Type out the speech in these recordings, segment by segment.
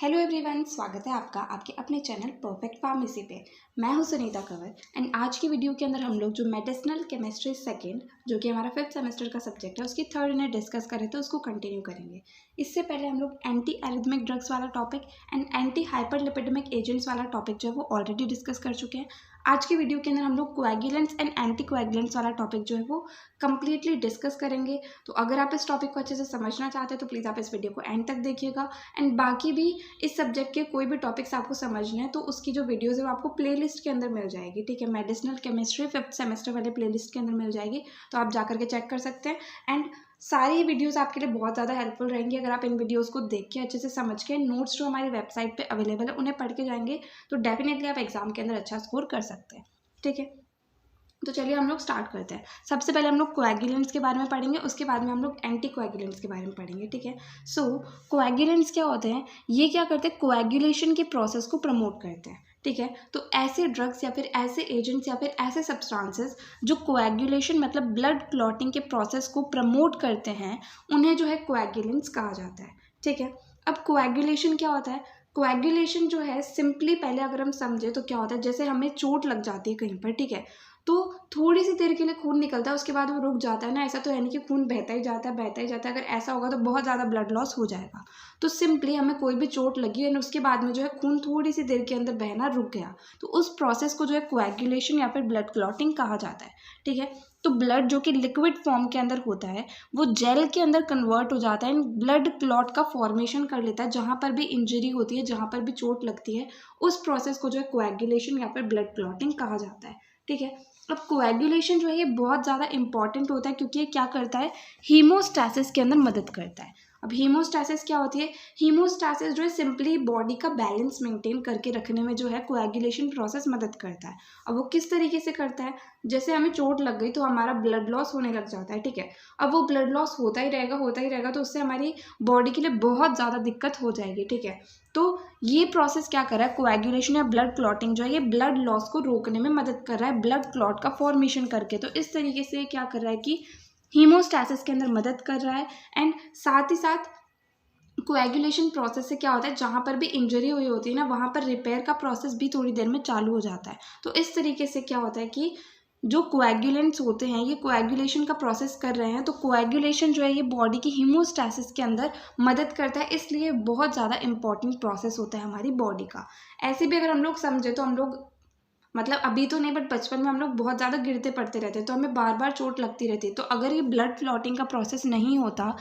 Hello everyone, स्वागत है आपका आपके अपने चैनल परफेक्ट फार्मेसी पे। मैं हूं सुनीता कंवर एंड आज की वीडियो के अंदर हम लोग जो मेडिसिनल केमिस्ट्री सेकेंड जो कि हमारा 5th सेमेस्टर का सब्जेक्ट है उसकी 3rd यूनिट डिस्कस करें तो उसको कंटिन्यू करेंगे। इससे पहले हम लोग एंटी एरिथमिक ड्रग्स वाला topic and anti hyperlipidemic agents वाला टॉपिक जो है वो ऑलरेडी डिस्कस कर चुके हैं। आज की वीडियो के अंदर हम लोग कोएगुलेंट्स एंड एंटी कोएगुलेंट्स वाला टॉपिक जो है वो कंप्लीटली डिस्कस करेंगे। तो अगर आप इस टॉपिक को अच्छे से समझना चाहते हैं तो प्लीज़ आप इस वीडियो को एंड तक देखिएगा एंड बाकी भी इस सब्जेक्ट के कोई भी टॉपिक्स आपको समझने हैं तो उसकी जो वीडियोस है वो आपको प्लेलिस्ट के अंदर मिल जाएगी। ठीक है, मेडिसिनल केमिस्ट्री 5th सेमेस्टर वाले प्लेलिस्ट के अंदर मिल जाएगी, तो आप जाकर के चेक कर सकते हैं। एंड सारी वीडियोस आपके लिए बहुत ज़्यादा हेल्पफुल रहेंगी अगर आप इन वीडियोस को देख के अच्छे से समझ के नोट्स जो हमारी वेबसाइट पे अवेलेबल है उन्हें पढ़ के जाएंगे तो डेफिनेटली आप एग्जाम के अंदर अच्छा स्कोर कर सकते हैं। ठीक है, तो चलिए हम लोग स्टार्ट करते हैं। सबसे पहले हम लोग कोएगुलेंट्स के बारे में पढ़ेंगे, उसके बाद में हम लोग एंटी कोएगुलेंट्स के बारे में पढ़ेंगे। ठीक है, सो कोएगुलेंट्स क्या होते हैं, ये क्या करते हैं, कोएगुलेशन की प्रोसेस को प्रमोट करते हैं। ठीक है, तो ऐसे ड्रग्स या फिर ऐसे एजेंट्स या फिर ऐसे सब्सटेंसेस जो कोएगुलेशन मतलब ब्लड क्लॉटिंग के प्रोसेस को प्रमोट करते हैं उन्हें जो है कोएगुलेंट्स कहा जाता है। ठीक है, अब कोएगुलेशन क्या होता है, कोएगुलेशन जो है सिंपली पहले अगर हम समझे तो क्या होता है, जैसे हमें चोट लग जाती है कहीं पर, ठीक है, तो थोड़ी सी देर के लिए खून निकलता है उसके बाद वो रुक जाता है ना, ऐसा तो है नहीं कि खून बहता ही जाता है बहता ही जाता है। अगर ऐसा होगा तो बहुत ज़्यादा ब्लड लॉस हो जाएगा। तो सिंपली हमें कोई भी चोट लगी और उसके बाद में जो है खून थोड़ी सी देर के अंदर बहना रुक गया तो उस प्रोसेस को जो है कोएगुलेशन या फिर ब्लड क्लॉटिंग कहा जाता है। ठीक है, तो ब्लड जो कि लिक्विड फॉर्म के अंदर होता है वो जेल के अंदर कन्वर्ट हो जाता है एंड ब्लड क्लॉट का फॉर्मेशन कर लेता है। जहाँ पर भी इंजरी होती है, जहाँ पर भी चोट लगती है, उस प्रोसेस को जो है कोएगुलेशन या फिर ब्लड क्लॉटिंग कहा जाता है। ठीक है, अब कोएगुलेशन जो है ये बहुत ज़्यादा इंपॉर्टेंट होता है क्योंकि ये क्या करता है, हीमोस्टैसिस के अंदर मदद करता है। अब हीमोस्टैसिस क्या होती है, हीमोस्टैसिस जो है सिंपली बॉडी का बैलेंस मेंटेन करके रखने में जो है कोएगुलेशन प्रोसेस मदद करता है। अब वो किस तरीके से करता है, जैसे हमें चोट लग गई तो हमारा ब्लड लॉस होने लग जाता है। ठीक है, अब वो ब्लड लॉस होता ही रहेगा तो उससे हमारी बॉडी के लिए बहुत ज़्यादा दिक्कत हो जाएगी। ठीक है, तो ये प्रोसेस क्या कर रहा है, कोएगुलेशन या ब्लड क्लॉटिंग जो है ये ब्लड लॉस को रोकने में मदद कर रहा है ब्लड क्लॉट का फॉर्मेशन करके। तो इस तरीके से क्या कर रहा है कि हीमोस्टैसिस के अंदर मदद कर रहा है एंड साथ ही साथ कोएगुलेशन प्रोसेस से क्या होता है, जहाँ पर भी इंजरी हुई होती है ना वहाँ पर रिपेयर का प्रोसेस भी थोड़ी देर में चालू हो जाता है। तो इस तरीके से क्या होता है कि जो कोएगुलेंट्स होते हैं ये कोएगुलेशन का प्रोसेस कर रहे हैं, तो कोएगुलेशन जो है ये बॉडी की हीमोस्टैसिस के अंदर मदद करता है, इसलिए बहुत ज़्यादा इंपॉर्टेंट प्रोसेस होता है हमारी बॉडी का। ऐसे भी अगर हम लोग समझे तो हम लोग मतलब अभी तो नहीं बट बचपन में हम लोग बहुत ज़्यादा गिरते पड़ते रहते तो हमें बार बार चोट लगती रहती। तो अगर ये ब्लड क्लॉटिंग का प्रोसेस नहीं होता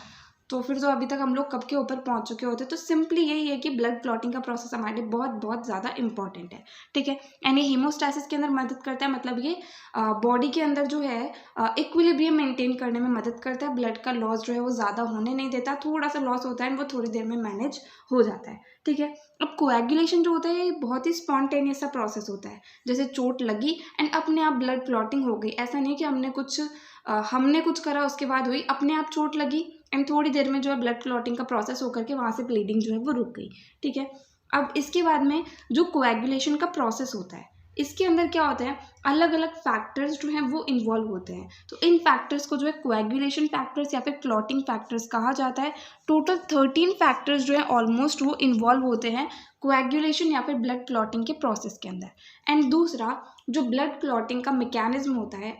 तो फिर तो अभी तक हम लोग कब के ऊपर पहुंच चुके होते। तो सिंपली यही है कि ब्लड क्लॉटिंग का प्रोसेस हमारे लिए बहुत बहुत ज़्यादा इंपॉर्टेंट है। ठीक है, एंड ये हीमोस्टैसिस के अंदर मदद करता है, मतलब ये बॉडी के अंदर जो है इक्विलिब्रियम मेंटेन करने में मदद करता है। ब्लड का लॉस जो है वो ज़्यादा होने नहीं देता, थोड़ा सा लॉस होता है वो थोड़ी देर में मैनेज हो जाता है। ठीक है, अब कोएगुलेशन जो होता है ये बहुत ही स्पॉन्टेनियस सा प्रोसेस होता है, जैसे चोट लगी एंड अपने आप ब्लड क्लॉटिंग हो गई। ऐसा नहीं कि हमने कुछ करा उसके बाद हुई, अपने आप चोट लगी एंड थोड़ी देर में जो है ब्लड क्लॉटिंग का प्रोसेस होकर के वहाँ से ब्लीडिंग जो है वो रुक गई। ठीक है, अब इसके बाद में जो कोएगुलेशन का प्रोसेस होता है इसके अंदर क्या होता है, अलग अलग फैक्टर्स जो हैं वो इन्वॉल्व होते हैं। तो इन फैक्टर्स को जो है कोएगुलेशन फैक्टर्स या फिर क्लॉटिंग फैक्टर्स कहा जाता है। टोटल 13 फैक्टर्स जो है ऑलमोस्ट वो इन्वॉल्व होते हैं कोएगुलेशन या फिर ब्लड क्लॉटिंग के प्रोसेस के अंदर। एंड दूसरा जो ब्लड क्लॉटिंग का मैकेनिज्म होता है,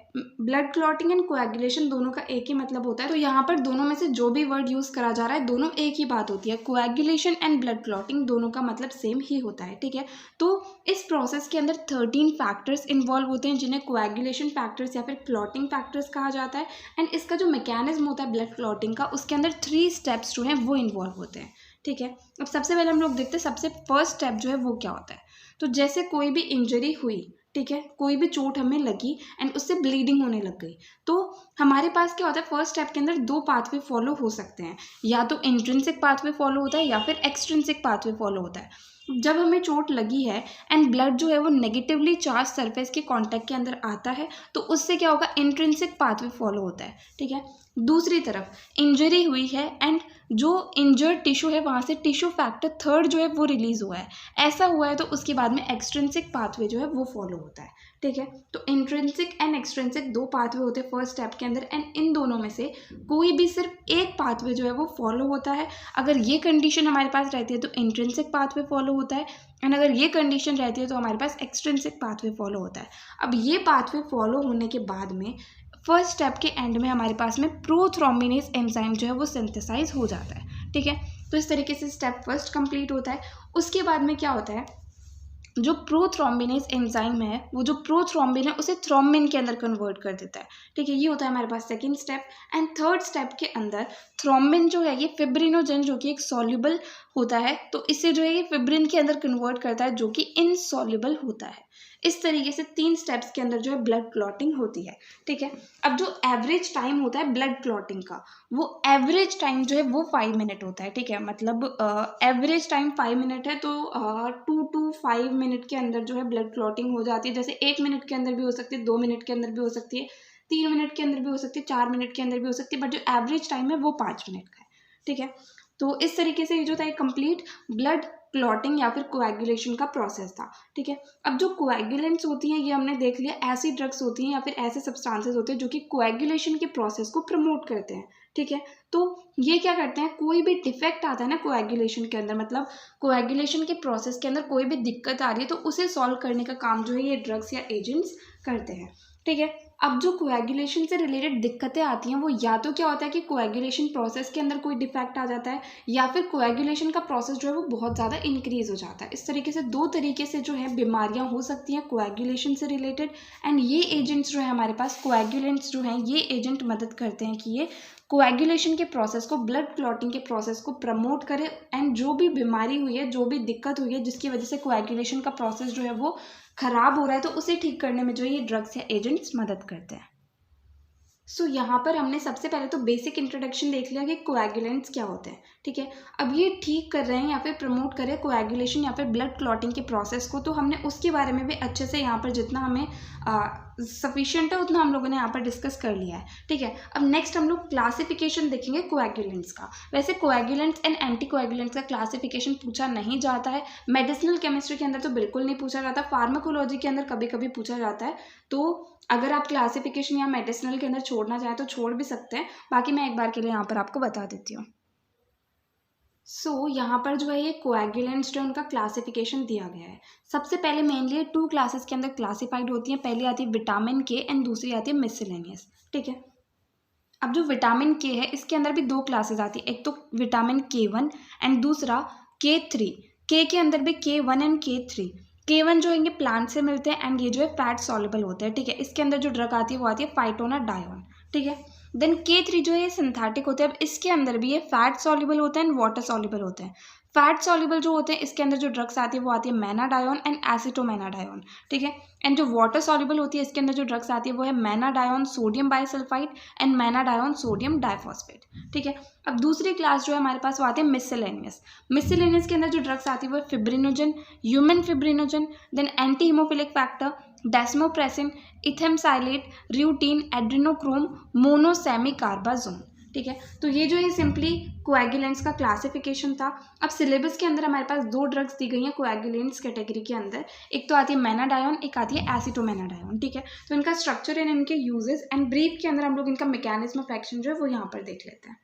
ब्लड क्लॉटिंग एंड कोएगुलेशन दोनों का एक ही मतलब होता है। तो यहाँ पर दोनों में से जो भी वर्ड यूज़ करा जा रहा है दोनों एक ही बात होती है, कोएगुलेशन एंड ब्लड क्लॉटिंग दोनों का मतलब सेम ही होता है। ठीक है, तो इस प्रोसेस के अंदर 13 फैक्टर्स इन्वॉल्व होते हैं जिन्हें कोएगुलेशन फैक्टर्स या फिर क्लॉटिंग फैक्टर्स कहा जाता है। एंड इसका जो मैकेनिज्म होता है ब्लड क्लॉटिंग का उसके अंदर 3 स्टेप्स जो हैं वो इन्वॉल्व होते हैं। ठीक है, अब सबसे पहले हम लोग देखते हैं सबसे फर्स्ट स्टेप जो है वो क्या होता है। तो जैसे कोई भी इंजरी हुई, ठीक है, कोई भी चोट हमें लगी एंड उससे ब्लीडिंग होने लग गई, तो हमारे पास क्या होता है, फर्स्ट स्टेप के अंदर 2 पाथवे फॉलो हो सकते हैं, या तो इंट्रिंसिक पाथवे फॉलो होता है या फिर एक्सट्रिंसिक पाथवे फॉलो होता है। जब हमें चोट लगी है एंड ब्लड जो है वो नेगेटिवली चार्ज सरफेस के कांटेक्ट के अंदर आता है तो उससे क्या होगा, इंट्रिंसिक पाथवे फॉलो होता है। ठीक है, दूसरी तरफ इंजरी हुई है एंड जो इंजर्ड टिश्यू है वहाँ से टिश्यू फैक्टर थर्ड जो है वो रिलीज हुआ है, ऐसा हुआ है तो उसके बाद में एक्सट्रिंसिक पाथवे जो है वो फॉलो होता है। ठीक है, तो इंट्रिंसिक एंड एक्सट्रिंसिक दो पाथवे होते हैं फर्स्ट स्टेप के अंदर, एंड इन दोनों में से कोई भी सिर्फ एक पाथवे जो है वो फॉलो होता है। अगर ये कंडीशन हमारे पास रहती है तो इंट्रिंसिक पाथवे फॉलो होता है, एंड अगर ये कंडीशन रहती है तो हमारे पास एक्सट्रिंसिक पाथवे फॉलो होता है। अब ये पाथवे फॉलो होने के बाद में फर्स्ट स्टेप के एंड में हमारे पास में प्रोथ्रोम्बिनेज एंजाइम जो है वो सिंथेसाइज हो जाता है। ठीक है, तो इस तरीके से स्टेप फर्स्ट कंप्लीट होता है। उसके बाद में क्या होता है, जो प्रोथ्रोम्बिनेज एंजाइम है वो जो प्रोथ्रोम्बिन है उसे थ्रोम्बिन के अंदर कन्वर्ट कर देता है। ठीक है, ये होता है हमारे पास second step. And third step के अंदर थ्रोम्बिन जो है ये फिब्रिनोजन जो कि एक सॉल्युबल होता है, तो इसे जो है ये फिब्रिन के अंदर कन्वर्ट करता है जो कि इनसॉल्युबल होता है। इस तरीके से 3 स्टेप्स के अंदर जो है ब्लड क्लॉटिंग होती है। ठीक है, अब जो एवरेज टाइम होता है ब्लड क्लॉटिंग का, वो एवरेज टाइम जो है वो 5 मिनट होता है। ठीक है, मतलब एवरेज टाइम 5 मिनट है, तो 2 to 5 मिनट के अंदर जो है ब्लड क्लॉटिंग हो जाती है। जैसे 1 मिनट के अंदर भी हो सकती है, 2 मिनट के अंदर भी हो सकती है, 3 मिनट के अंदर भी हो सकती है, 4 मिनट के अंदर भी हो सकती है, बट जो एवरेज टाइम है वो 5 मिनट का है। ठीक है, तो इस तरीके से ये जो था एक कंप्लीट ब्लड क्लॉटिंग या फिर कोएगुलेशन का प्रोसेस था। ठीक है, अब जो कोएगुलेंट्स होती हैं ये हमने देख लिया, ऐसी ड्रग्स होती हैं या फिर ऐसे सब्सटेंसेस होते हैं जो कि कोएगुलेशन के प्रोसेस को प्रमोट करते हैं। ठीक है, तो ये क्या करते हैं, कोई भी डिफेक्ट आता है ना कोएगुलेशन के अंदर, मतलब कोएगुलेशन के प्रोसेस के अंदर कोई भी दिक्कत आ रही है तो उसे सॉल्व करने का काम जो है ये ड्रग्स या एजेंट्स करते हैं। ठीक है, अब जो कोएगुलेशन से रिलेटेड दिक्कतें आती हैं वो या तो क्या होता है कि कोएगुलेशन प्रोसेस के अंदर कोई डिफेक्ट आ जाता है, या फिर कोएगुलेशन का प्रोसेस जो है वो बहुत ज़्यादा इंक्रीज हो जाता है। इस तरीके से 2 तरीके से जो है बीमारियां हो सकती हैं कोएगुलेशन से रिलेटेड, एंड ये एजेंट्स जो है हमारे पास कोएगुलेंट्स जो हैं ये एजेंट मदद करते हैं कि ये कोएगुलेशन के प्रोसेस को, ब्लड क्लॉटिंग के प्रोसेस को प्रमोट करे, एंड जो भी बीमारी हुई है, जो भी दिक्कत हुई है जिसकी वजह से कोएगुलेशन का प्रोसेस जो है वो खराब हो रहा है, तो उसे ठीक करने में जो ये ड्रग्स या एजेंट्स मदद करते हैं। सो यहाँ पर हमने सबसे पहले तो बेसिक इंट्रोडक्शन देख लिया कि कोएगुलेंट्स क्या होते हैं। ठीक है, अब ये ठीक कर रहे हैं या फिर प्रमोट कर रहे हैं कोएगुलेशन या फिर ब्लड क्लॉटिंग के प्रोसेस को, तो हमने उसके बारे में भी अच्छे से यहाँ पर जितना हमें सफिशिएंट है उतना हम लोगों ने यहाँ पर डिस्कस कर लिया है। ठीक है, अब नेक्स्ट हम लोग क्लासिफिकेशन देखेंगे कोएगुलेंट्स का। वैसे कोएगुलेंट्स एंड एंटी कोएगुलेंट्स का क्लासिफिकेशन पूछा नहीं जाता है, मेडिसिनल केमिस्ट्री के अंदर तो बिल्कुल नहीं पूछा जाता, फार्माकोलॉजी के अंदर कभी कभी पूछा जाता है। तो अगर आप क्लासिफिकेशन या मेडिसिनल के अंदर छोड़ना चाहें तो छोड़ भी सकते हैं, बाकी मैं एक बार के लिए यहाँ पर आपको बता देती हूँ। यहाँ पर जो है ये कोएगुलेंट्स जो उनका क्लासिफिकेशन दिया गया है। सबसे पहले मेनली 2 क्लासेस के अंदर क्लासिफाइड होती हैं। पहली आती है विटामिन के एंड दूसरी आती है मिसलेनियस। ठीक है, अब जो विटामिन के है इसके अंदर भी 2 क्लासेस आती है, एक तो विटामिन K1 एंड दूसरा K3। के अंदर भी K1 एंड K3। K1 जो है प्लांट से मिलते हैं एंड ये जो है फैट सॉल्युबल होते हैं। ठीक है, इसके अंदर जो ड्रग आती है वो आती है फाइटोनाडायोन। ठीक है, देन K3 जो है ये सिंथेटिक होते हैं। अब इसके अंदर भी ये फैट सॉल्युबल होते हैं एंड वाटर सॉल्युबल होते हैं। फैट सॉल्युबल जो होते हैं इसके अंदर जो ड्रग्स आती है वो आती है मैनाडायोन एंड एसिटोमेनाडायोन। ठीक है, एंड जो वाटर सॉल्युबल होती है इसके अंदर जो ड्रग्स आती है वो है menadione sodium bisulfite and menadione sodium diphosphate. ठीक है, अब दूसरी क्लास जो है हमारे पास वो आती है मिसलेनियस। मिसलेनियस के अंदर जो ड्रग्स आती है वो है fibrinogen, human fibrinogen, then anti haemophilic factor, desmopressin, ethamsylate, rutin, adrenochrome, monosemicarbazone. ठीक है, तो ये जो है सिंपली कोएगुलेंट्स का क्लासिफिकेशन था। अब सिलेबस के अंदर हमारे पास 2 ड्रग्स दी गई हैं कोएगुलेंट्स कैटेगरी के अंदर, एक तो आती है मैनाडायोन, एक आती है एसिटोमेनाडायोन। ठीक है, तो इनका स्ट्रक्चर एंड इनके यूजेस एंड ब्रीफ के अंदर हम लोग इनका मैकेनिज्म ऑफ एक्शन जो है वो यहाँ पर देख लेते हैं।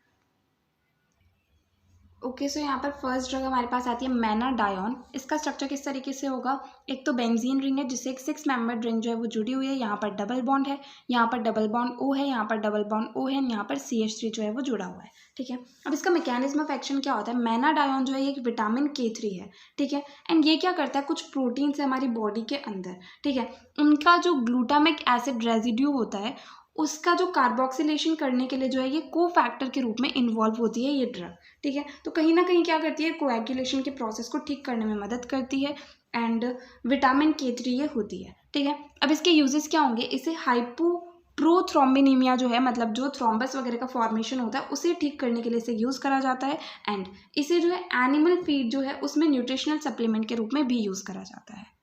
ओके, सो यहाँ पर फर्स्ट ड्रग हमारे पास आती है मैनाडायोन। इसका स्ट्रक्चर किस तरीके से होगा, एक तो बेंजीन रिंग है जिससे एक 6 मेंबर्ड रिंग जो है वो जुड़ी हुई है, यहाँ पर डबल बॉन्ड है, यहाँ पर डबल बॉन्ड O है, यहाँ पर डबल बॉन्ड O है, यहाँ पर CH3 जो है वो जुड़ा हुआ है। ठीक है, अब इसका मैकेनिज्म ऑफ एक्शन क्या होता है, मैनाडायोन जो है एक विटामिन K3 है। ठीक है, एंड ये क्या करता है, कुछ प्रोटीन्स है हमारी बॉडी के अंदर। ठीक है, उनका जो ग्लूटामिक एसिड रेजिड्यू होता है उसका जो कार्बोक्सिलेशन करने के लिए जो है ये को फैक्टर के रूप में इन्वॉल्व होती है ये ड्रग। ठीक है, तो कहीं ना कहीं क्या करती है, कोएगुलेशन के प्रोसेस को ठीक करने में मदद करती है, एंड विटामिन K3 ये होती है। ठीक है, अब इसके यूजेस क्या होंगे, इसे हाइपोप्रोथ्रोम्बिनीमिया जो है, मतलब जो थ्रोम्बस वगैरह का फॉर्मेशन होता है उसे ठीक करने के लिए इसे यूज़ करा जाता है, एंड इसे जो है एनिमल फीड जो है उसमें न्यूट्रिशनल सप्लीमेंट के रूप में भी यूज़ करा जाता है।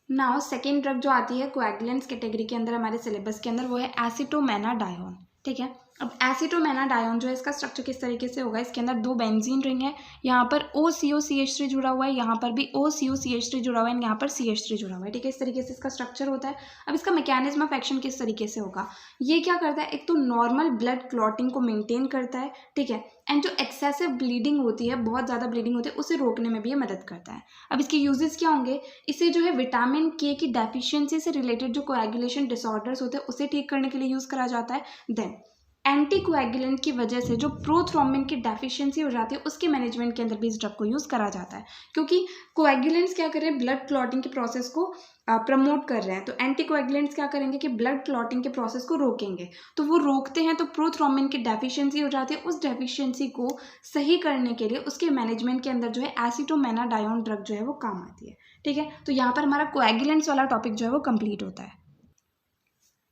नाउ सेकेंड ड्रग जो आती है कोएगुलेंट्स कैटेगरी के अंदर हमारे सिलेबस के अंदर वो है एसिटोमेनाडायोन। ठीक है, अब एसिटोमेनाडायोन जो है इसका स्ट्रक्चर किस तरीके से होगा, इसके अंदर 2 बेंजीन रिंग है, यहाँ पर OCOCH3 जुड़ा हुआ है, यहाँ पर भी OCOCH3 जुड़ा हुआ है, यहाँ पर CH3 जुड़ा हुआ है, ठीक है। इस तरीके से इसका स्ट्रक्चर होता है। अब इसका मैकेनिज्म ऑफ एक्शन किस तरीके से होगा, ये क्या करता है, एक तो नॉर्मल ब्लड क्लॉटिंग को मेंटेन करता है, ठीक है, एंड जो एक्सेसिव ब्लीडिंग होती है, बहुत ज़्यादा ब्लीडिंग होती है, उसे रोकने में भी ये मदद करता है। अब इसके यूजेस क्या होंगे, इसे जो है विटामिन के की डेफिशिएंसी से रिलेटेड जो कोएगुलेशन डिसऑर्डर्स होते हैं उसे ठीक करने के लिए यूज़ करा जाता है। देन एंटीकोएगुलेंट की वजह से जो प्रोथ्रोम्बिन की डेफिशिएंसी हो जाती है उसके मैनेजमेंट के अंदर भी इस ड्रग को यूज़ करा जाता है, क्योंकि कोएगुलेंट्स क्या कर रहे हैं, ब्लड क्लॉटिंग के प्रोसेस को प्रमोट कर रहे हैं, तो एंटीकोएगुलेंट्स क्या करेंगे कि ब्लड क्लॉटिंग के प्रोसेस को रोकेंगे, तो वो रोकते हैं तो प्रोथ्रोम्बिन की डेफिशिएंसी हो जाती है। उस डेफिशिएंसी को सही करने के लिए उसके मैनेजमेंट के अंदर जो है एसिटोमेनाडायोन ड्रग जो है वो काम आती है, ठीक है। तो यहाँ पर हमारा कोएगुलेंट्स वाला टॉपिक जो है वो कंप्लीट होता है।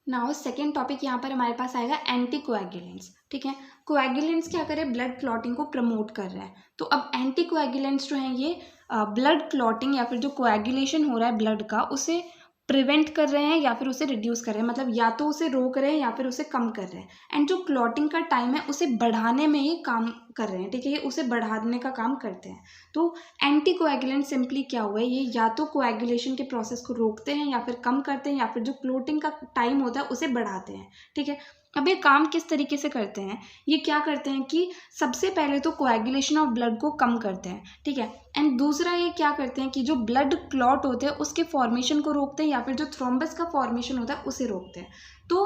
नाउ सेकेंड टॉपिक यहाँ पर हमारे पास आएगा एंटीकोएगुलेंट्स, ठीक है। कोएगुलेंट्स क्या करें, ब्लड क्लॉटिंग को प्रमोट कर रहे हैं, तो अब एंटीकोएगुलेंट्स जो हैं ये ब्लड क्लॉटिंग या फिर जो कोएगुलेशन हो रहा है ब्लड का उसे प्रिवेंट कर रहे हैं या फिर उसे रिड्यूस कर रहे हैं, मतलब या तो उसे रोक रहे हैं या फिर उसे कम कर रहे हैं, एंड जो क्लॉटिंग का टाइम है उसे बढ़ाने में ही काम कर रहे हैं, ठीक है, ये उसे बढ़ाने का काम करते हैं। तो एंटीकोएगुलेंट सिंपली क्या हुआ है, ये या तो कोएगुलेशन के प्रोसेस को रोकते हैं या फिर कम करते हैं या फिर जो क्लॉटिंग का टाइम होता है उसे बढ़ाते हैं, ठीक है। अब ये काम किस तरीके से करते हैं, ये क्या करते हैं कि सबसे पहले तो कोएगुलेशन ऑफ ब्लड को कम करते हैं, ठीक है, एंड दूसरा ये क्या करते हैं कि जो ब्लड क्लॉट होते हैं उसके फॉर्मेशन को रोकते हैं या फिर जो थ्रोम्बस का फॉर्मेशन होता है उसे रोकते हैं। तो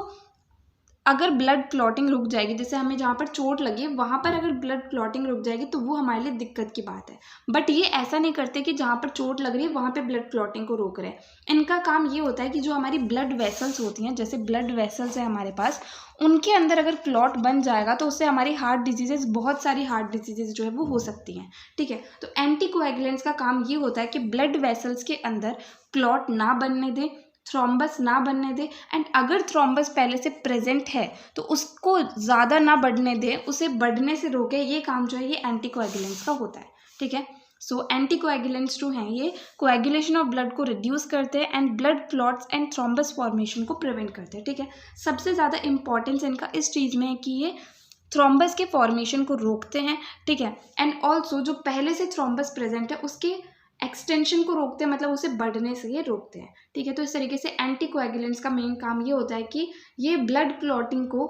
अगर ब्लड क्लॉटिंग रुक जाएगी, जैसे हमें जहाँ पर चोट लगी वहाँ पर अगर ब्लड क्लॉटिंग रुक जाएगी तो वो हमारे लिए दिक्कत की बात है, बट ये ऐसा नहीं करते कि जहाँ पर चोट लग रही है वहाँ पे ब्लड क्लॉटिंग को रोक रहे हैं। इनका काम ये होता है कि जो हमारी ब्लड वेसल्स होती हैं, जैसे ब्लड वेसल्स है हमारे पास, उनके अंदर अगर क्लॉट बन जाएगा तो उससे हमारी हार्ट डिजीजेज, बहुत सारी हार्ट डिजीजेज जो है वो हो सकती हैं, ठीक है। तो एंटीकोएगुलेंट्स का काम ये होता है कि ब्लड वेसल्स के अंदर क्लॉट ना बनने दें, थ्रोम्बस ना बनने दे, एंड अगर थ्रोम्बस पहले से प्रेजेंट है तो उसको ज़्यादा ना बढ़ने दे, उसे बढ़ने से रोके। ये काम जो है ये एंटीकोएगुलेंट्स का होता है, ठीक है। सो एंटीकोएगुलेंट्स जो हैं ये कोएगुलेशन ऑफ ब्लड को रिड्यूस करते हैं and blood clots and thrombus formation को प्रिवेंट करते हैं, ठीक है। सबसे ज़्यादा इंपॉर्टेंस इनका इस चीज़ में है कि ये थ्रोम्बस के फॉर्मेशन को रोकते हैं, ठीक है, एंड ऑल्सो जो पहले से थ्रोम्बस प्रेजेंट है उसके एक्सटेंशन को रोकते हैं, मतलब उसे बढ़ने से ये रोकते हैं, ठीक है। तो इस तरीके से एंटीकोएगुलेंट्स का मेन काम ये होता है कि ये ब्लड क्लॉटिंग को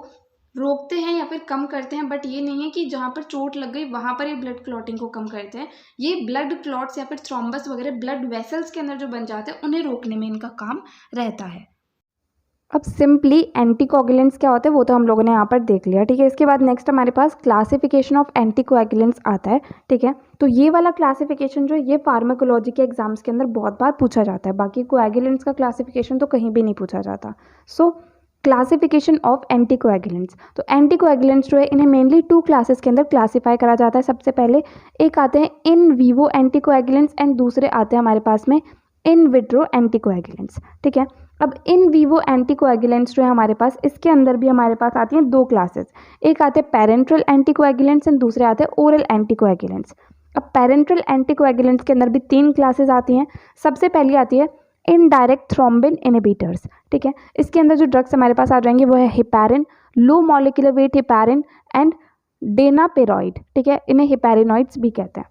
रोकते हैं या फिर कम करते हैं, बट ये नहीं है कि जहाँ पर चोट लग गई वहाँ पर ये ब्लड क्लॉटिंग को कम करते हैं। ये ब्लड क्लॉट्स या फिर थ्रोम्बस वगैरह ब्लड वेसल्स के अंदर जो बन जाते हैं उन्हें रोकने में इनका काम रहता है। अब सिंपली एंटीकोएगुलेंट्स क्या होते हैं वो तो हम लोगों ने यहाँ पर देख लिया, ठीक है। इसके बाद नेक्स्ट हमारे पास क्लासिफिकेशन ऑफ एंटीकोएगुलेंट्स आता है, ठीक है। तो ये वाला क्लासिफिकेशन जो ये फार्माकोलॉजी के एग्जाम्स के अंदर बहुत बार पूछा जाता है, बाकी कोएगुलेंट्स का क्लासिफिकेशन तो कहीं भी नहीं पूछा जाता। सो क्लासिफिकेशन ऑफ एंटीकोएगुलेंट्स, तो एंटीकोएगुलेंट्स जो है इन्हें मेनली 2 क्लासेस के अंदर क्लासीफाई करा जाता है। सबसे पहले एक आते हैं इन वीवो एंटीकोएगुलेंट्स एंड दूसरे आते हैं हमारे पास में इन विट्रो एंटीकोएगुलेंट्स, ठीक है। अब इन वीवो एंटीकोएगुलेंट्स जो है हमारे पास, इसके अंदर भी हमारे पास आती हैं 2 क्लासेस, एक आते हैं पेरेंट्रल एंटीकोएगुलेंट्स एंड दूसरे आते हैं ओरल एंटीकोएगुलेंट्स। अब पेरेंट्रल एंटीकोएगुलेंट्स के अंदर भी 3 क्लासेस आती हैं। सबसे पहली आती है इनडायरेक्ट थ्रोम्बिन इनहिबिटर्स, ठीक है। इसके अंदर जो ड्रग्स हमारे पास आ जाएंगे वो है heparin, low molecular weight heparin and danaparoid, ठीक है, इन्हें हिपैरिनॉइड्स भी कहते हैं।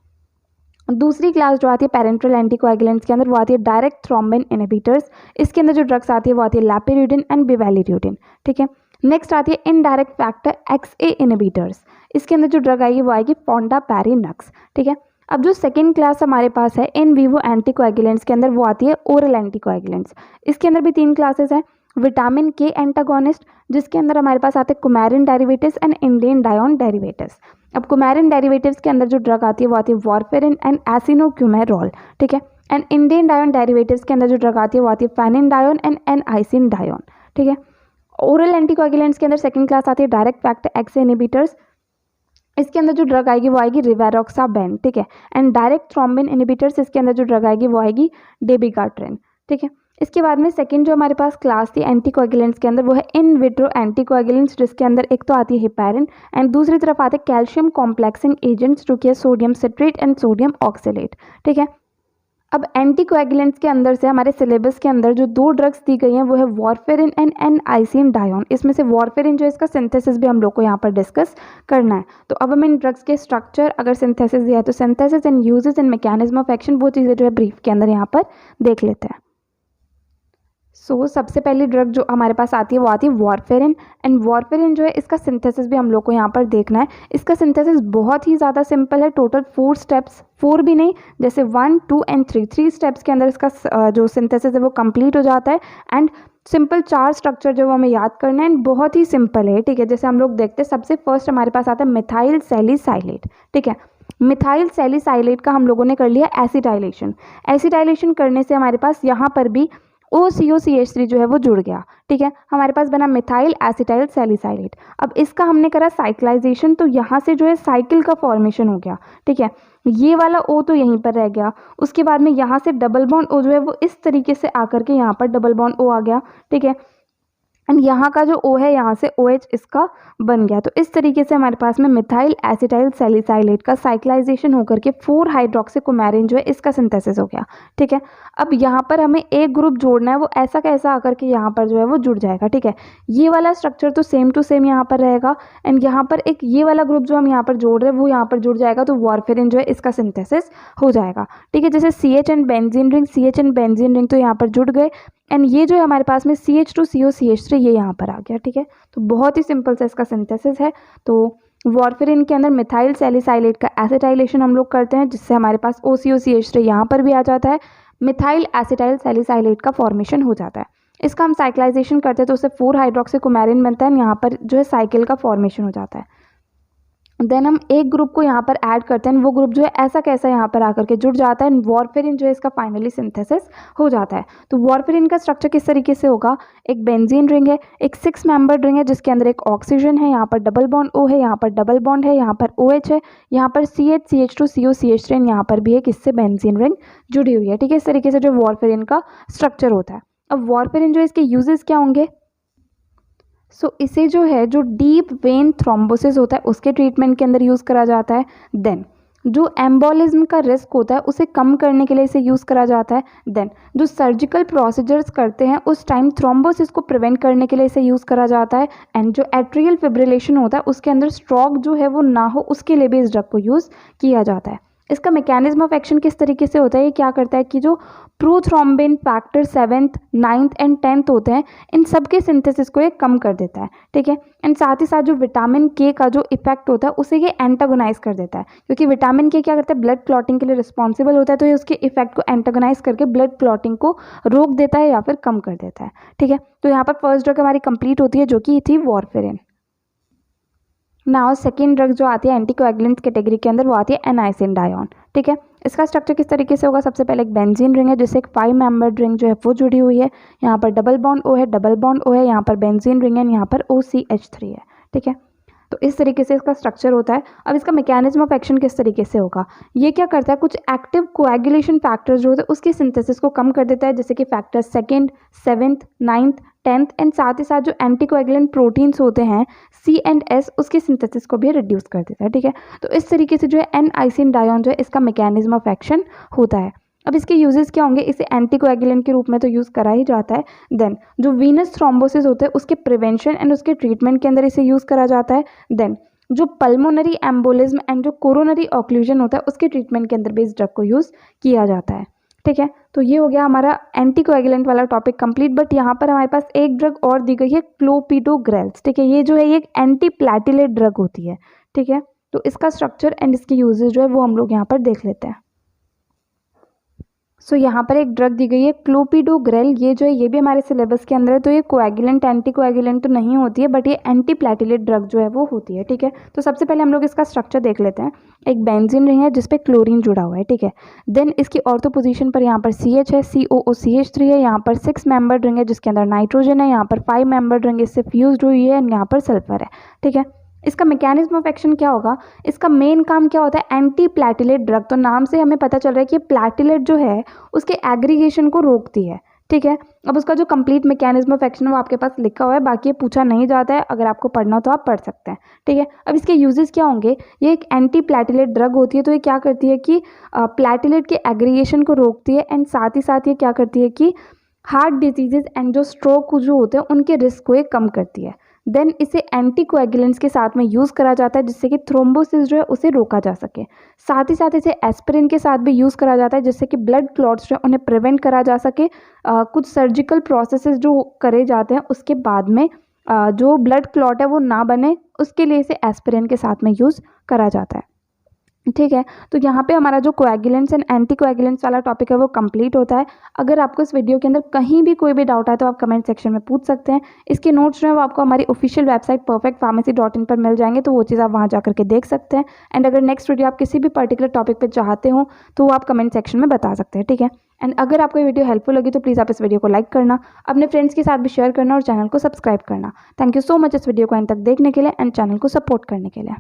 दूसरी क्लास जो आती है पेरेंट्रल एंटीकोएगुलेंट्स के अंदर वो आती है डायरेक्ट थ्रोम्बिन इनहिबिटर्स। इसके अंदर जो ड्रग्स आती है वो आती है लैपेरिड्इन एंड बिवेलिड्यूडिन, ठीक है। नेक्स्ट आती है इनडायरेक्ट फैक्टर XA इनहिबिटर्स। इसके अंदर जो ड्रग आएगी वो आएगी फोंडापैरिनक्स, ठीक है। अब जो सेकेंड क्लास हमारे पास है इन वीवो एंटीकोएगुलेंट्स के अंदर वो आती है ओरल एंटीकोएगुलेंट्स। इसके अंदर भी 3 क्लासेस हैं, विटामिन के एंटागोनिस्ट, जिसके अंदर हमारे पास आते हैं कुमैरिन डेरिवेटिव्स एंड इंडेन डायोन डेरिवेटिव्स। अब कुमैरिन डेरिवेटिव्स के अंदर जो ड्रग आती है वो आती है वारफेरिन एंड एसिनोक्यूमेरॉल, ठीक है। एंड इंडेन डायोन डेरिवेटिव्स के अंदर जो ड्रग आती है वो आती है फेनिनडायोन एंड एनआइसिन डायोन, ठीक है। ओरल एंटीकोएगुलेंट्स के अंदर सेकंड क्लास आती है डायरेक्ट फैक्टर XA इनहिबिटर्स। इसके अंदर जो ड्रग आएगी वो आएगी रिवेरोक्साबेन, ठीक है। एंड डायरेक्ट थ्रोम्बिन इनहिबिटर्स, इसके अंदर जो ड्रग आएगी वो आएगी डेबिगाट्रेन, ठीक है। इसके बाद में सेकंड जो हमारे पास क्लास थी एंटीकोएगुलेंट्स के अंदर वो है इन विट्रो एंटीकोएगुलेंट्स, जिसके अंदर एक तो आती है हिपैरिन एंड दूसरी तरफ आते हैं कैल्शियम कॉम्प्लेक्सिंग एजेंट्स जो कि है sodium citrate and sodium oxalate, ठीक है। अब एंटीकोएगुलेंट्स के अंदर से हमारे सिलेबस के अंदर जो 2 ड्रग्स दी गई हैं वो है वारफेरिन एंड एन-आइसिन-डायोन। इसमें से वारफेरिन जो है इसका सिंथेसिस भी हम लोग को यहाँ पर डिस्कस करना है। तो अब हम इन ड्रग्स के स्ट्रक्चर, अगर सिंथेसिस दिया है तो synthesis and uses and mechanism of action, वो चीज़ें जो है ब्रीफ के अंदर यहाँ पर देख लेते हैं। सबसे पहली ड्रग जो हमारे पास आती है वो आती है वारफेरिन। एंड वारफेरिन जो है इसका सिंथेसिस भी हम लोग को यहाँ पर देखना है। इसका सिंथेसिस बहुत ही ज़्यादा सिंपल है, टोटल 4 स्टेप्स, 4 भी नहीं, जैसे 1, 2 एंड 3 स्टेप्स के अंदर इसका जो सिंथेसिस है वो कंप्लीट हो जाता है। एंड सिंपल 4 स्ट्रक्चर जो हमें याद करना है, एंड बहुत ही सिंपल है, ठीक है। जैसे हम लोग देखते हैं, सबसे फर्स्ट हमारे पास आता है मिथाइल सैलिसाइलेट, ठीक है। मिथाइल सैलिसाइलेट का हम लोगों ने कर लिया एसिटाइलेशन। एसिटाइलेशन करने से हमारे पास यहाँ पर भी OCOCH3 जो है वो जुड़ गया, ठीक है। हमारे पास बना मिथाइल एसिटाइल सैलिसाइलेट। अब इसका हमने करा साइक्लाइजेशन, तो यहाँ से जो है साइकिल का फॉर्मेशन हो गया, ठीक है। ये वाला O तो यहीं पर रह गया। उसके बाद में यहाँ से डबल बॉन्ड O जो है वो इस तरीके से आकर के यहाँ पर डबल बॉन्ड O आ गया, ठीक है। एंड यहाँ का जो O है यहाँ से OH इसका बन गया। तो इस तरीके से हमारे पास में मिथाइल एसिटाइल सैलिसाइलेट का साइक्लाइजेशन होकर के 4 हाइड्रोक्सीकुमारिन जो है इसका सिंथेसिस हो गया, ठीक है। अब यहाँ पर हमें एक ग्रुप जोड़ना है, वो ऐसा कैसा आकर के यहाँ पर जो है वो जुड़ जाएगा, ठीक है। ये वाला स्ट्रक्चर तो सेम टू सेम यहाँ पर रहेगा। एंड यहाँ पर एक ये वाला ग्रुप जो हम यहाँ पर जोड़ रहे हैं वो यहाँ पर जुड़ जाएगा, तो वारफेरिन जो है इसका सिंथेसिस हो जाएगा, ठीक है। जैसे CH एंड बेंजीन रिंग तो यहाँ पर जुड़ गए। एंड ये जो है हमारे पास में CH2COCH3 ये यहाँ पर आ गया, ठीक है। तो बहुत ही सिंपल सा इसका सिंथेसिस है। तो वारफेरिन के अंदर मिथाइल सैलिसाइलेट का एसिटाइलेशन हम लोग करते हैं, जिससे हमारे पास OCOCH3 यहाँ पर भी आ जाता है, मिथाइल एसिटाइल सैलिसाइलेट का फॉर्मेशन हो जाता है। इसका हम साइक्लाइजेशन करते हैं तो उससे 4 हाइड्रोक्सीकुमारिन बनता है, यहाँ पर जो है साइकिल का फॉर्मेशन हो जाता है। देन हम एक ग्रुप को यहाँ पर ऐड करते हैं, वो ग्रुप जो है ऐसा कैसा यहाँ पर आकर के जुड़ जाता है, वारफेरिन जो है इसका फाइनली सिंथेसिस हो जाता है। तो वारफेरिन का स्ट्रक्चर किस तरीके से होगा, एक बेंजीन रिंग है, एक 6 मेंबर्ड रिंग है जिसके अंदर एक ऑक्सीजन है, यहाँ पर डबल बॉन्ड O है, यहाँ पर डबल बॉन्ड है, यहाँ पर OH है, यहाँ पर CH CH2COCH3, यहाँ पर भी एक इससे बेंजीन रिंग जुड़ी हुई है, ठीक है। इस तरीके से जो वारफेरिन का स्ट्रक्चर होता है। अब वारफेरिन जो इसके यूजेस क्या होंगे, इसे जो है जो डीप वेन थ्रोम्बोसिस होता है उसके ट्रीटमेंट के अंदर यूज़ करा जाता है। देन जो एम्बोलिज्म का रिस्क होता है उसे कम करने के लिए इसे यूज़ करा जाता है। देन जो सर्जिकल प्रोसीजर्स करते हैं उस टाइम थ्रोम्बोसिस को प्रिवेंट करने के लिए इसे यूज़ करा जाता है। एंड जो एट्रियल फिब्रिलेशन होता है उसके अंदर स्ट्रोक जो है वो ना हो, उसके लिए भी इस ड्रग को यूज़ किया जाता है। इसका मैकेनिज्म ऑफ एक्शन किस तरीके से होता है, ये क्या करता है कि जो prothrombin factor 7th, 9th and 10th होते हैं, इन सब के सिंथेसिस को ये कम कर देता है, ठीक है। एंड साथ ही साथ जो विटामिन K का जो इफेक्ट होता है उसे ये एंटागोनाइज कर देता है, क्योंकि विटामिन K क्या करता है, ब्लड क्लॉटिंग के लिए रिस्पॉन्सिबल होता है, तो ये उसके इफेक्ट को एंटागोनाइज करके ब्लड क्लॉटिंग को रोक देता है या फिर कम कर देता है, ठीक है। तो यहाँ पर फर्स्ट ड्रग हमारी कंप्लीट होती है जो कि थी वारफेरिन। नाउ सेकेंड ड्रग जो आती है एंटीकोएगुलेंट कैटेगरी के अंदर वो आती है एन-आइसिन-डायोन, ठीक है। इसका स्ट्रक्चर किस तरीके से होगा, सबसे पहले एक बेंजीन रिंग है जिससे एक 5 मेंबर्ड रिंग जो है वो जुड़ी हुई है, यहाँ पर डबल बॉन्ड O है, डबल बॉन्ड O है, यहाँ पर बेंजीन रिंग है, यहाँ पर OCH3 है, ठीक है। तो इस तरीके से इसका स्ट्रक्चर होता है। अब इसका मैकेनिज्म ऑफ एक्शन किस तरीके से होगा, ये क्या करता है, कुछ एक्टिव कोएगुलेशन फैक्टर्स जो होते हैं उसके सिंथेसिस को कम कर देता है, जैसे कि factor 2nd, 7th, 9th, 10th and साथ ही साथ जो एंटीकोएगुलेंट प्रोटीन्स होते हैं C एंड S उसके सिंथेसिस को भी रिड्यूस कर देता है, ठीक है। तो इस तरीके से जो है एन-आइसिन-डायोन जो है इसका मैकेनिज्म ऑफ एक्शन होता है। अब इसके यूजेस क्या होंगे, इसे एंटीकोएगुलेंट के रूप में तो यूज़ करा ही जाता है। देन जो वीनस थ्रोम्बोसिस होते हैं उसके प्रिवेंशन एंड उसके ट्रीटमेंट के अंदर इसे यूज़ करा जाता है। देन जो पल्मोनरी एम्बोलिज्म एंड जो कोरोनरी ऑक्लूजन होता है उसके ट्रीटमेंट के अंदर भी इस ड्रग को यूज़ किया जाता है, ठीक है। तो ये हो गया हमारा एंटीकोएगुलेंट वाला टॉपिक कंप्लीट। बट यहाँ पर हमारे पास एक ड्रग और दी गई है क्लोपिडोग्रेल्स, ठीक है। ये जो है ये एक एंटी प्लेटिलेट ड्रग होती है, ठीक है। तो इसका स्ट्रक्चर एंड इसके यूजेस जो है वो हम लोग यहाँ पर देख लेते हैं। यहाँ पर एक ड्रग दी गई है क्लोपिडोग्रेल, ये जो है ये भी हमारे सिलेबस के अंदर है। तो ये कोएगुलेंट एंटीकोएगुलेंट तो नहीं होती है, बट ये एंटी प्लेटिलेट ड्रग जो है वो होती है, ठीक है। तो सबसे पहले हम लोग इसका स्ट्रक्चर देख लेते हैं। एक बेंजीन रिंग है जिसपे क्लोरीन जुड़ा हुआ है, ठीक है। देन इसकी ऑर्थो पोजीशन पर यहाँ पर CH है, COOCH3 है, यहाँ पर 6 मेंबर्ड रिंग है जिसके अंदर नाइट्रोजन है, यहाँ पर 5 मेंबर्ड रिंग इससे फ्यूज्ड हुई है, एंड यहाँ पर सल्फर है, ठीक है। इसका मैकेनिज्म ऑफ एक्शन क्या होगा, इसका मेन काम क्या होता है, एंटी प्लेटिलेट ड्रग। तो नाम से हमें पता चल रहा है कि प्लेटिलेट जो है उसके एग्रीगेशन को रोकती है, ठीक है। अब उसका जो कंप्लीट मैकेनिज्म ऑफ एक्शन है वो आपके पास लिखा हुआ है, बाकी ये पूछा नहीं जाता है, अगर आपको पढ़ना हो तो आप पढ़ सकते हैं। ठीक है। अब इसके यूजेस क्या होंगे, ये एक एंटी प्लेटलेट ड्रग होती है, तो ये क्या करती है कि प्लेटलेट के एग्रीगेशन को रोकती है, एंड साथ ही साथ ये क्या करती है कि हार्ट डिजीजेज एंड जो स्ट्रोक जो होते हैं उनके रिस्क को ये कम करती है। देन इसे एंटीकोएगुलेंट्स के साथ में यूज़ करा जाता है, जिससे कि थ्रोम्बोसिस जो है उसे रोका जा सके। साथ ही साथ इसे एस्पिरिन के साथ भी यूज़ करा जाता है, जिससे कि ब्लड क्लॉट्स जो है उन्हें प्रिवेंट करा जा सके। कुछ सर्जिकल प्रोसेसेस जो करे जाते हैं उसके बाद में जो ब्लड क्लॉट है वो ना बने, उसके लिए इसे एस्पिरिन के साथ में यूज़ करा जाता है। ठीक है। तो यहाँ पे हमारा जो कोएगुलेंट्स एंड एंटीकोएगुलेंट्स वाला टॉपिक है वो कंप्लीट होता है। अगर आपको इस वीडियो के अंदर कहीं भी कोई भी डाउट आए तो आप कमेंट सेक्शन में पूछ सकते हैं। इसके नोट्स जो है वो आपको हमारी ऑफिशियल वेबसाइट perfectpharmacy.in पर मिल जाएंगे, तो वो चीज़ आप वहाँ जा करके देख सकते हैं। एंड अगर नेक्स्ट वीडियो आप किसी भी पर्टिकुलर टॉपिक पर चाहते हो तो वो आप कमेंट सेक्शन में बता सकते हैं। ठीक है। एंड अगर आपको ये वीडियो हेल्पफुल लगी तो प्लीज़ आप इस वीडियो को लाइक करना, अपने फ्रेंड्स के साथ भी शेयर करना और चैनल को सब्सक्राइब करना। थैंक यू सो मच इस वीडियो को एंड तक देखने के लिए एंड चैनल को सपोर्ट करने के लिए।